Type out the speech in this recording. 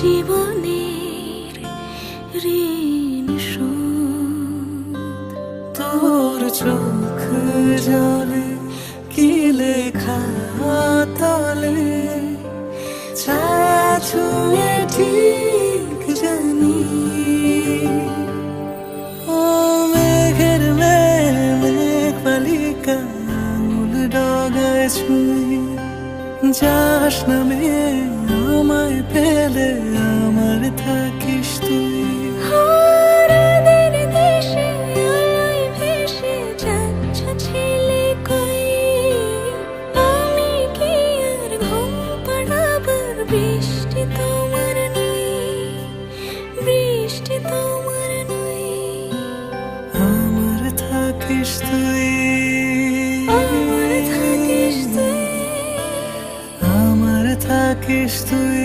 জীবনের ঋণ শোধ। তোর চোখ জলে কি লেখা তলে ছায়া ছুঁয়ে ঠিক জানি। ও মেঘের মেঘ বালিকা আঙুল ডগায় ছুঁয়ে যাস নামে আমায় পেলে আমার থাকিস তুই। হারাদের দেশে আলোয় ভেসে যাচ্ছ ছেলে কই, আমি কি আর ঘুম পাড়াবার বৃষ্টি তোমার নই, বৃষ্টি তোমার নই। আমার থাকিস তুই, আমার থাকিস তুই, আমার থাকিস তুই।